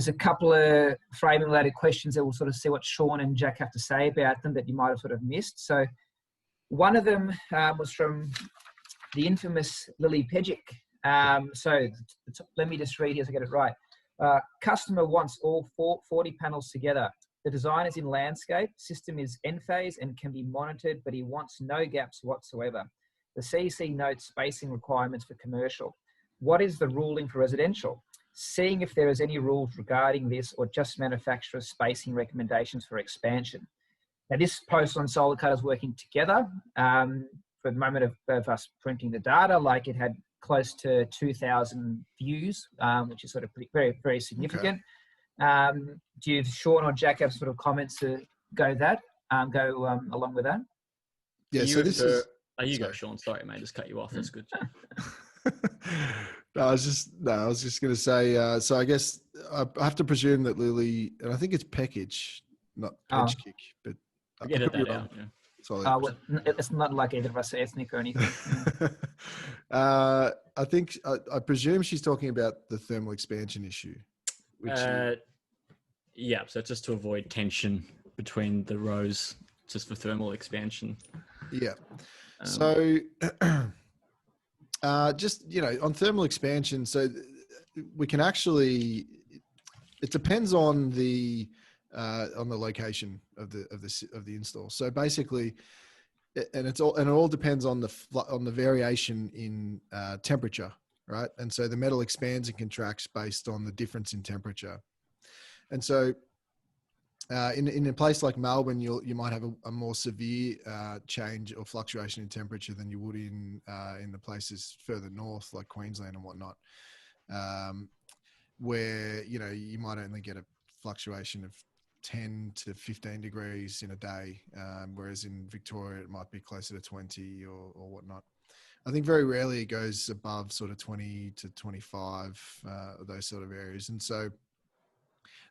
there's a couple of framing related questions that we'll sort of see what Sean and Jack have to say about them that you might have sort of missed. So one of them was from the infamous Lily Pejkic. Let me just read here so I get it right. Customer wants all 40 panels together. The design is in landscape, system is Enphase and can be monitored, but he wants no gaps whatsoever. The CC notes spacing requirements for commercial. What is the ruling for residential? Seeing if there is any rules regarding this or just manufacturer spacing recommendations for expansion. Now this post on Solar Cut is working together for the moment of us printing the data, like it had close to 2,000 views, which is sort of very, very significant. Okay. Do you, Sean or Jack, have sort of comments to go along with that? Yeah, so this is... Oh, you go, Sean. Sorry, mate. Just cut you off. That's good. I was just going to say, so I guess I have to presume that Lily, and I think it's Pejkic, not Pejkic, but I get it out. Yeah. It's not like either of us are ethnic or anything. I think, I presume she's talking about the thermal expansion issue. Yeah, so just to avoid tension between the rows, just for thermal expansion. Yeah. So just, on thermal expansion, so we can actually, it depends on the location of the install. So basically, and it all depends on the variation in temperature, right? And so the metal expands and contracts based on the difference in temperature. And so in a place like Melbourne, you might have a more severe change or fluctuation in temperature than you would in the places further north, like Queensland and whatnot, where you might only get a fluctuation of 10 to 15 degrees in a day, whereas in Victoria it might be closer to 20 or whatnot. I think very rarely it goes above sort of 20 to 25, those sort of areas. And so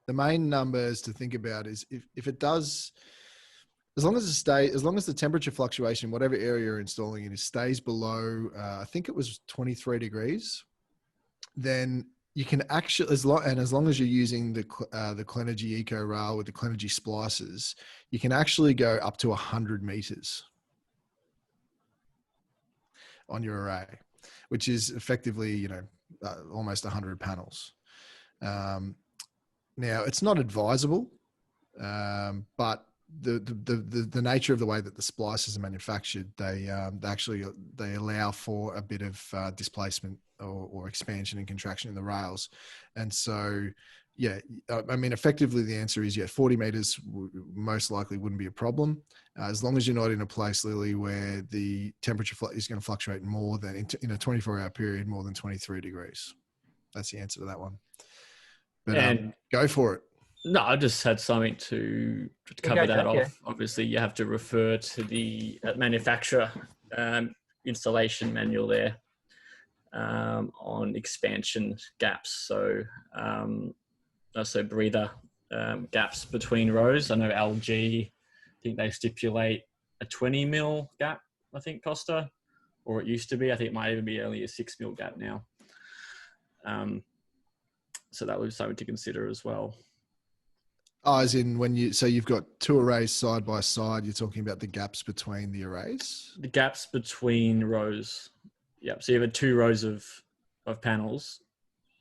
the main numbers to think about is if it does, as long as the temperature fluctuation, whatever area you're installing in, stays below, I think it was 23 degrees, then you can actually, as long as you're using the Clenergy Eco Rail with the Clenergy splicers, you can actually go up to 100 meters on your array, which is effectively, almost 100 panels. Now it's not advisable, but the nature of the way that the splicers are manufactured, they allow for a bit of displacement or expansion and contraction in the rails. And so, yeah, I mean, effectively the answer is, 40 meters most likely wouldn't be a problem. As long as you're not in a place, Lily, where the temperature is going to fluctuate more than in a 24-hour period, more than 23 degrees. That's the answer to that one. But go for it. No, I just had something to cover that off. Yeah. Obviously, you have to refer to the manufacturer installation manual there on expansion gaps. So, breather gaps between rows. I know LG, I think they stipulate a 20 mil gap, I think, Costa, or it used to be. I think it might even be only a 6 mil gap now. So that was something to consider as well. Oh, as in you've got two arrays side by side, you're talking about the gaps between the arrays? The gaps between rows. Yep. So you have 2 rows of panels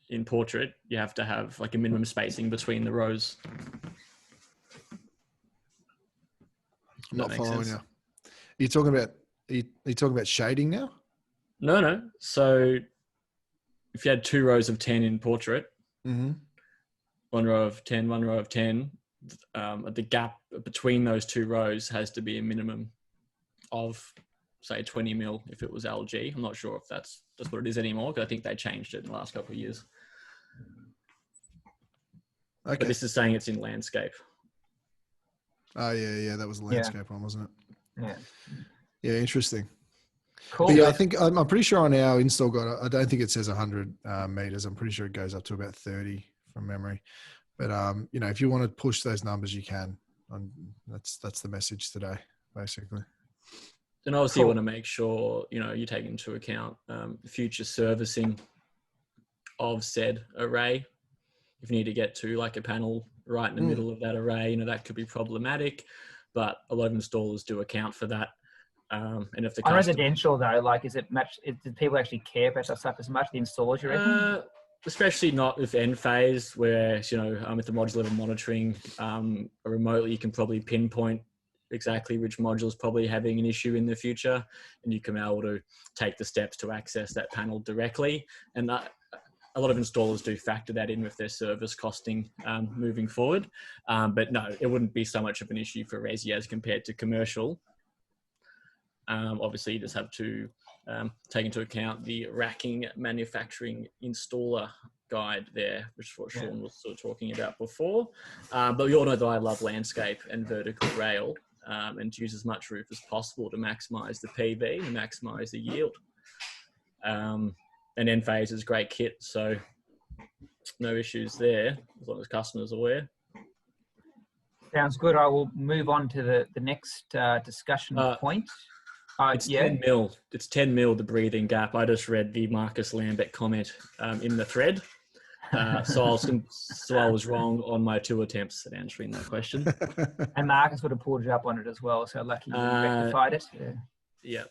in portrait. You have to have like a minimum spacing between the rows. I'm not following you. Are you talking about shading now? No. So if you had 2 rows of 10 in portrait, mm-hmm. 1 row of 10, 1 row of 10, the gap between those 2 rows has to be a minimum of, say, 20 mil if it was LG. I'm not sure if that's what it is anymore, because I think they changed it in the last couple of years. Okay. But this is saying it's in landscape. Oh, yeah. That was a landscape one, wasn't it? Yeah. Yeah, interesting. Cool. But yeah, I think I'm pretty sure on our install guide, I don't think it says 100 meters. I'm pretty sure it goes up to about 30 from memory. But if you want to push those numbers, you can. That's the message today, basically. And obviously, you want to make sure you take into account future servicing of said array. if you need to get to like a panel right in the middle of that array, that could be problematic. But a lot of installers do account for that. And if the on residential though, like, is it much? Do people actually care about that stuff as much? The installers, you reckon? Especially not with Enphase, where with the module level monitoring remotely, you can probably pinpoint exactly which module is probably having an issue in the future, and you can be able to take the steps to access that panel directly. And that, a lot of installers do factor that in with their service costing moving forward. But no, it wouldn't be so much of an issue for resi as compared to commercial. Obviously, you just have to take into account the racking manufacturing installer guide there, which is what Sean was sort of talking about before. But we all know that I love landscape and vertical rail, and to use as much roof as possible to maximize the PV and maximize the yield. And Enphase is a great kit, so no issues there as long as customers are aware. Sounds good. I will move on to the next discussion point. It's 10 mil. It's 10 mil, the breathing gap. I just read the Marcus Lambert comment in the thread. So I was wrong on my 2 attempts at answering that question. And Marcus would have pulled you up on it as well. So lucky you rectified it. Yeah.